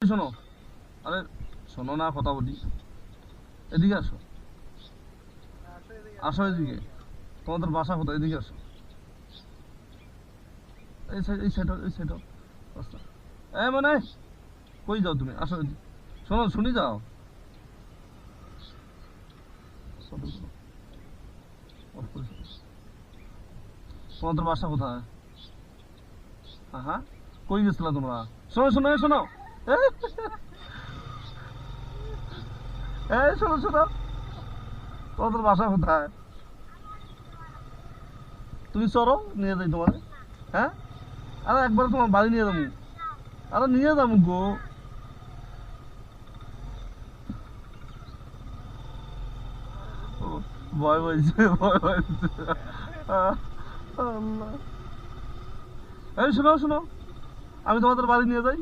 শোনো, আরে শোনো না, কথা বলি। এদিকে আসো, আসো এদিকে। তোমাদের বাসা কোথায়? এদিকে আসো। এই সাইড, এই সাইড, এই সাইড রাস্তা। মানে কই যাও তুমি? আসো এদিকে। শোনো, শুনি যাও। তোমাদের বাসা কোথায়? হ্যাঁ, কই গেছিলা তোমরা? শোনো শোনো শোনো, এই শোনো শোনো, তোমাদের বাসা কোথায়? তুমি চলো, নিয়ে যাই তোমার। হ্যাঁ, আরে একবার তোমার বাড়ি নিয়ে যাবো। আরে নিয়ে যাবো গো। ভয় পাইছে, ভয় পাইছে। আল্লাহ। এই শোনো শোনো, আমি তোমাদের বাড়ি নিয়ে যাই।